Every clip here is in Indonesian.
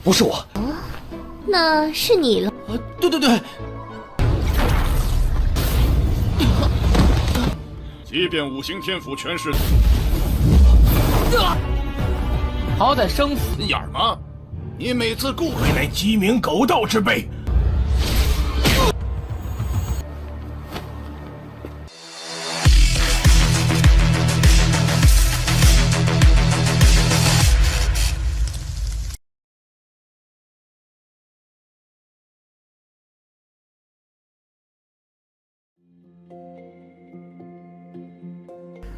不是我。那是你了。对对对，即便五行天府全是，好歹生死眼儿吗？你每次顾未来鸡鸣狗盗之辈。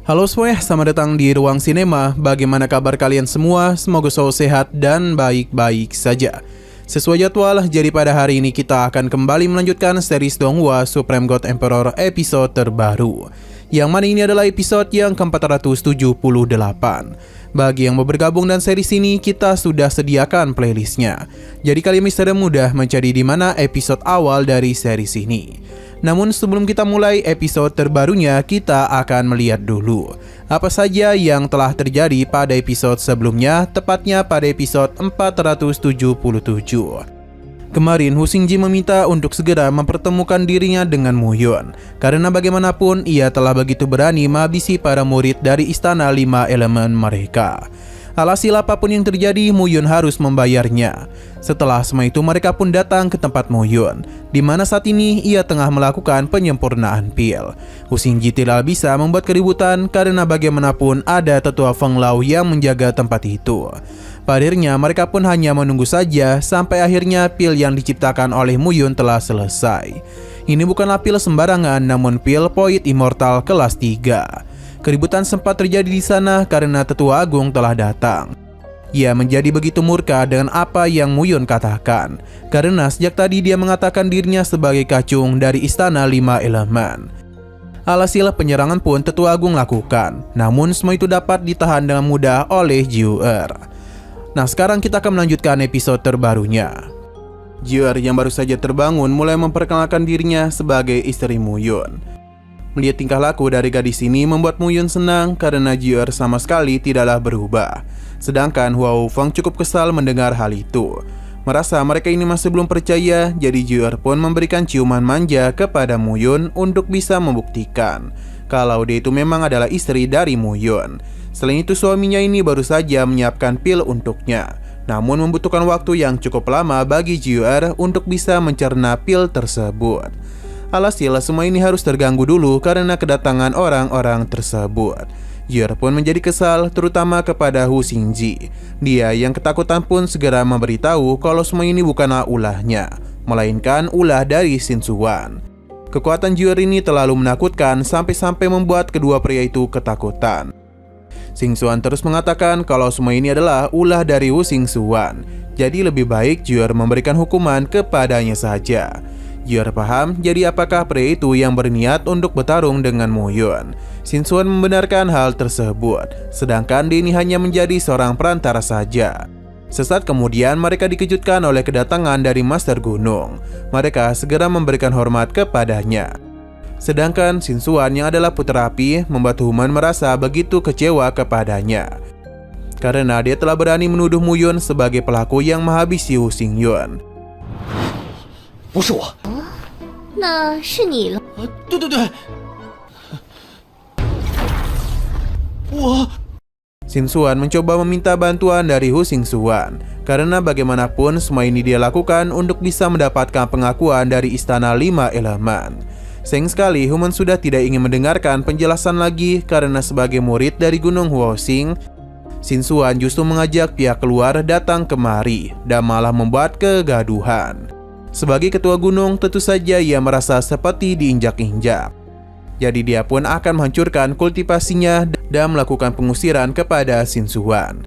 Halo semuanya, selamat datang di Ruang Sinema. Bagaimana kabar kalian semua? Semoga selalu sehat dan baik-baik saja. Sesuai jadwal, jadi pada hari ini kita akan kembali melanjutkan series Donghua Supreme God Emperor episode terbaru. Yang mana ini adalah episode yang ke-478. Bagi yang mau bergabung dan series ini, kita sudah sediakan playlistnya. Jadi kalian bisa mudah mencari di mana episode awal dari series ini. Namun sebelum kita mulai episode terbarunya, kita akan melihat dulu apa saja yang telah terjadi pada episode sebelumnya, tepatnya pada episode 477. Kemarin Hu Xingji meminta untuk segera mempertemukan dirinya dengan Mu Yun, karena bagaimanapun ia telah begitu berani menghabisi para murid dari istana 5 elemen mereka. Alhasil apapun yang terjadi, Mu Yun harus membayarnya. Setelah semua itu, mereka pun datang ke tempat Mu Yun, di mana saat ini ia tengah melakukan penyempurnaan pil. Hu Xingji tidak bisa membuat keributan karena bagaimanapun ada tetua Feng Lao yang menjaga tempat itu. Pada akhirnya mereka pun hanya menunggu saja sampai akhirnya pil yang diciptakan oleh Mu Yun telah selesai. Ini bukanlah pil sembarangan, namun pil Poit Immortal kelas 3. Keributan sempat terjadi di sana karena tetua agung telah datang. Ia menjadi begitu murka dengan apa yang Mu Yun katakan, karena sejak tadi dia mengatakan dirinya sebagai kacung dari istana 5 elemen. Alhasil penyerangan pun tetua agung lakukan, namun semua itu dapat ditahan dengan mudah oleh Jiuer. Nah, sekarang kita akan melanjutkan episode terbarunya. Jiuer yang baru saja terbangun mulai memperkenalkan dirinya sebagai istri Mu Yun. Melihat tingkah laku dari gadis ini membuat Mu Yun senang karena Jiuer sama sekali tidaklah berubah. Sedangkan Hua Hufeng cukup kesal mendengar hal itu. Merasa mereka ini masih belum percaya, jadi Jiuer pun memberikan ciuman manja kepada Mu Yun untuk bisa membuktikan kalau dia itu memang adalah istri dari Mu Yun. Selain itu suaminya ini baru saja menyiapkan pil untuknya, namun membutuhkan waktu yang cukup lama bagi Jiuer untuk bisa mencerna pil tersebut. Alhasil semua ini harus terganggu dulu karena kedatangan orang-orang tersebut. Jiuer pun menjadi kesal, terutama kepada Hu Xingji. Dia yang ketakutan pun segera memberitahu kalau semua ini bukanlah ulahnya, melainkan ulah dari Xin Suwan. Kekuatan Jiuer ini terlalu menakutkan sampai-sampai membuat kedua pria itu ketakutan. Xin Suwan terus mengatakan kalau semua ini adalah ulah dari Wu Xingsuan. Jadi lebih baik Jiuer memberikan hukuman kepadanya saja. Jiuer paham, jadi apakah pria itu yang berniat untuk bertarung dengan Mu Yun? Xin Suwan membenarkan hal tersebut, sedangkan dia ini hanya menjadi seorang perantara saja. Sesaat kemudian mereka dikejutkan oleh kedatangan dari Master Gunung. Mereka segera memberikan hormat kepadanya. Sedangkan Xin Suwan yang adalah putra api membuat Human merasa begitu kecewa kepadanya, karena dia telah berani menuduh Mu Yun sebagai pelaku yang menghabisi Hu Xingyun. 不是我。那是你了。对对对，我。 Xin Suwan mencoba meminta bantuan dari Hu Xingsuan, karena bagaimanapun semua ini dia lakukan untuk bisa mendapatkan pengakuan dari istana 5 elemen. Sayang sekali Human sudah tidak ingin mendengarkan penjelasan lagi karena sebagai murid dari Gunung Huoxing, Xin Suwan justru mengajak pihak luar datang kemari dan malah membuat kegaduhan. Sebagai ketua gunung, tentu saja ia merasa seperti diinjak-injak. Jadi dia pun akan menghancurkan kultivasinya dan melakukan pengusiran kepada Xin Suwan.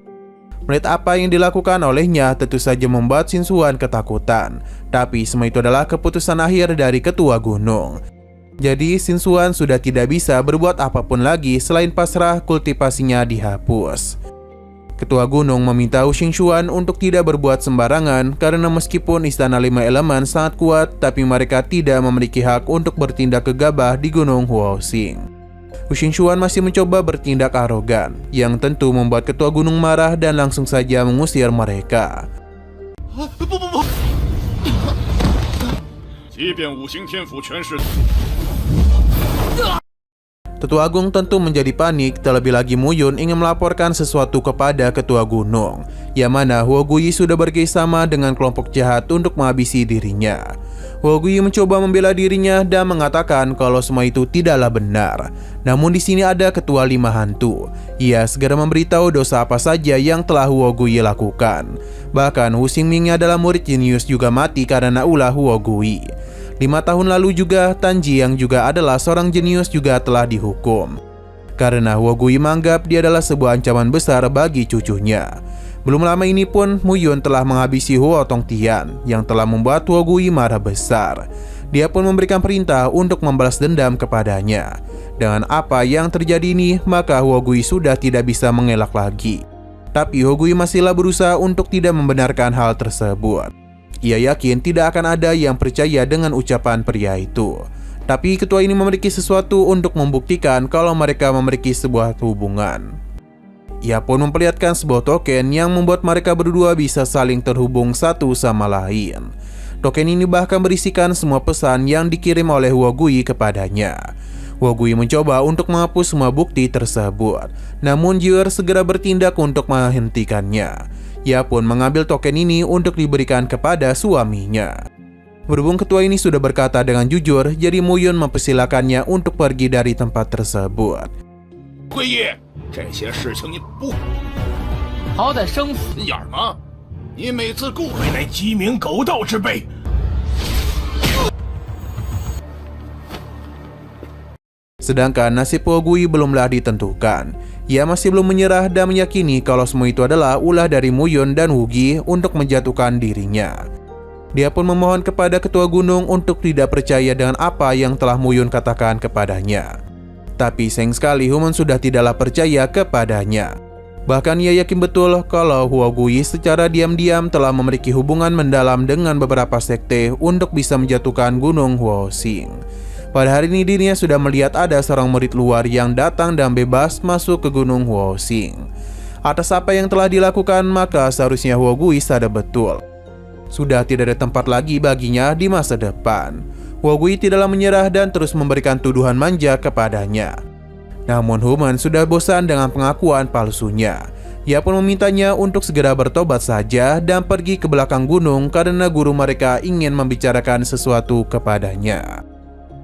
Melihat apa yang dilakukan olehnya tentu saja membuat Xin Suwan ketakutan. Tapi semua itu adalah keputusan akhir dari ketua gunung. Jadi Xin Suwan sudah tidak bisa berbuat apapun lagi selain pasrah kultivasinya dihapus. Ketua gunung meminta Hu Xingxuan untuk tidak berbuat sembarangan karena meskipun istana 5 elemen sangat kuat, tapi mereka tidak memiliki hak untuk bertindak gegabah di Gunung Huoxing. Hu Xingxuan masih mencoba bertindak arogan, yang tentu membuat ketua gunung marah dan langsung saja mengusir mereka. 不不不！即便五行天府全失。 Tetua Agung tentu menjadi panik, terlebih lagi Muyun ingin melaporkan sesuatu kepada Ketua Gunung, yang mana Huoguyi sudah bekerjasama dengan kelompok jahat untuk menghabisi dirinya. Huoguyi mencoba membela dirinya dan mengatakan kalau semua itu tidaklah benar. Namun di sini ada Ketua Lima Hantu. Ia segera memberitahu dosa apa saja yang telah Huoguyi lakukan. Bahkan Wu Xingming adalah murid jenius juga mati karena ulah Huoguyi. 5 tahun lalu juga, Tanji yang juga adalah seorang jenius juga telah dihukum. Karena Huoguyi menganggap dia adalah sebuah ancaman besar bagi cucunya. Belum lama ini pun, Muyun telah menghabisi Huo Tongtian yang telah membuat Huoguyi marah besar. Dia pun memberikan perintah untuk membalas dendam kepadanya. Dengan apa yang terjadi ini, maka Huoguyi sudah tidak bisa mengelak lagi. Tapi Huoguyi masihlah berusaha untuk tidak membenarkan hal tersebut. Ia yakin tidak akan ada yang percaya dengan ucapan pria itu. Tapi ketua ini memiliki sesuatu untuk membuktikan kalau mereka memiliki sebuah hubungan. Ia pun memperlihatkan sebuah token yang membuat mereka berdua bisa saling terhubung satu sama lain. Token ini bahkan berisikan semua pesan yang dikirim oleh Huoguyi kepadanya. Huoguyi mencoba untuk menghapus semua bukti tersebut. Namun Jier segera bertindak untuk menghentikannya. Ia pun mengambil token ini untuk diberikan kepada suaminya. Berhubung ketua ini sudah berkata dengan jujur, jadi Muyun mempersilakannya untuk pergi dari tempat tersebut. 辉夜，这些事情你不好歹生死眼儿吗？你每次顾未乃鸡鸣狗盗之辈。 Sedangkan nasib Huoguyi belumlah ditentukan. Ia masih belum menyerah dan meyakini kalau semua itu adalah ulah dari Muyun dan Wugi untuk menjatuhkan dirinya. Dia pun memohon kepada Ketua Gunung untuk tidak percaya dengan apa yang telah Muyun katakan kepadanya. Tapi sayang sekali Human sudah tidaklah percaya kepadanya. Bahkan ia yakin betul kalau Huoguyi secara diam-diam telah memiliki hubungan mendalam dengan beberapa sekte untuk bisa menjatuhkan Gunung Huoxing. Pada hari ini dirinya sudah melihat ada seorang murid luar yang datang dan bebas masuk ke Gunung Huoxing. Atas apa yang telah dilakukan, maka seharusnya Huoguyi sadar betul. Sudah tidak ada tempat lagi baginya di masa depan. Huoguyi tidaklah menyerah dan terus memberikan tuduhan manja kepadanya. Namun Human sudah bosan dengan pengakuan palsunya. Ia pun memintanya untuk segera bertobat saja dan pergi ke belakang gunung karena guru mereka ingin membicarakan sesuatu kepadanya.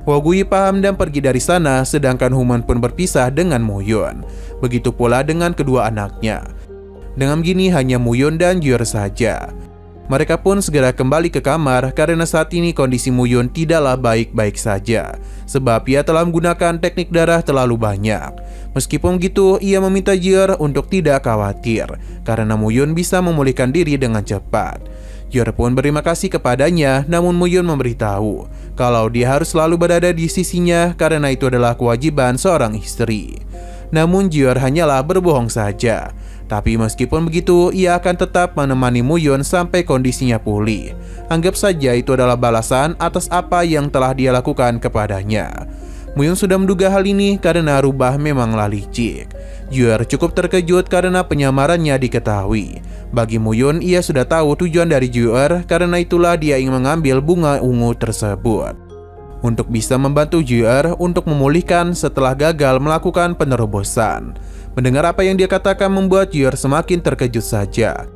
Huoguyi paham dan pergi dari sana, sedangkan Human pun berpisah dengan Muyun. Begitu pula dengan kedua anaknya. Dengan begini hanya Muyun dan Jier saja. Mereka pun segera kembali ke kamar karena saat ini kondisi Muyun tidaklah baik-baik saja. Sebab ia telah menggunakan teknik darah terlalu banyak. Meskipun begitu, ia meminta Jier untuk tidak khawatir karena Muyun bisa memulihkan diri dengan cepat. Jier pun berterima kasih kepadanya, namun Muyun memberitahu kalau dia harus selalu berada di sisinya karena itu adalah kewajiban seorang istri. Namun Jier hanyalah berbohong saja. Tapi meskipun begitu, ia akan tetap menemani Muyun sampai kondisinya pulih. Anggap saja itu adalah balasan atas apa yang telah dia lakukan kepadanya. Muyun sudah menduga hal ini karena Rubah memanglah licik. Jier cukup terkejut karena penyamarannya diketahui. Bagi Muyun, ia sudah tahu tujuan dari Jier, karena itulah dia ingin mengambil bunga ungu tersebut. Untuk bisa membantu Jier untuk memulihkan setelah gagal melakukan penerobosan. Mendengar apa yang dia katakan membuat Jier semakin terkejut saja.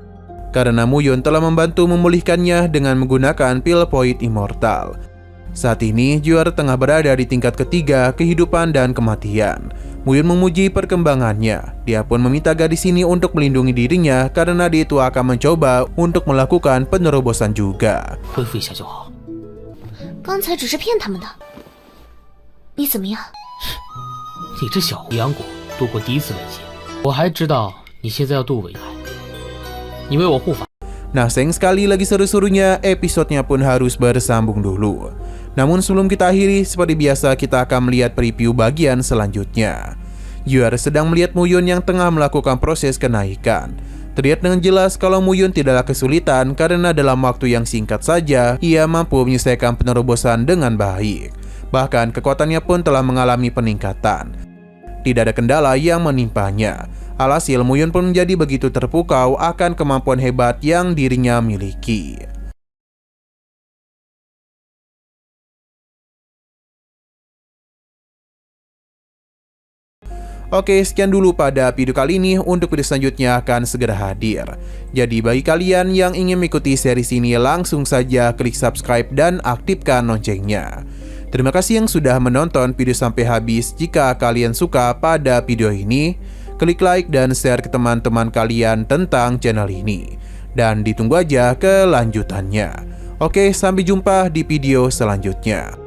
Karena Muyun telah membantu memulihkannya dengan menggunakan pil Point Immortal. Saat ini Jier tengah berada di tingkat ketiga kehidupan dan kematian. Muyun memuji perkembangannya. Dia pun meminta gadis ini untuk melindungi dirinya karena dia itu akan mencoba untuk melakukan penerobosan juga. 恢复一下就好。刚才只是骗他们的，你怎么样？你这小杨果度过第一次危险，我还知道你现在要渡危海，你为我护法。 Nah, sayang sekali lagi seru-serunya, episodenya pun harus bersambung dulu. Namun sebelum kita akhiri, seperti biasa kita akan melihat preview bagian selanjutnya. Jier sedang melihat Muyun yang tengah melakukan proses kenaikan. Terlihat dengan jelas kalau Muyun tidaklah kesulitan karena dalam waktu yang singkat saja, ia mampu menyelesaikan penerobosan dengan baik. Bahkan kekuatannya pun telah mengalami peningkatan. Tidak ada kendala yang menimpanya. Alhasil, Muyun pun menjadi begitu terpukau akan kemampuan hebat yang dirinya miliki. Oke, sekian dulu pada video kali ini. Untuk video selanjutnya akan segera hadir. Jadi bagi kalian yang ingin mengikuti series ini, langsung saja klik subscribe dan aktifkan loncengnya. Terima kasih yang sudah menonton video sampai habis. Jika kalian suka pada video ini, klik like dan share ke teman-teman kalian tentang channel ini. Dan ditunggu aja kelanjutannya. Oke, sampai jumpa di video selanjutnya.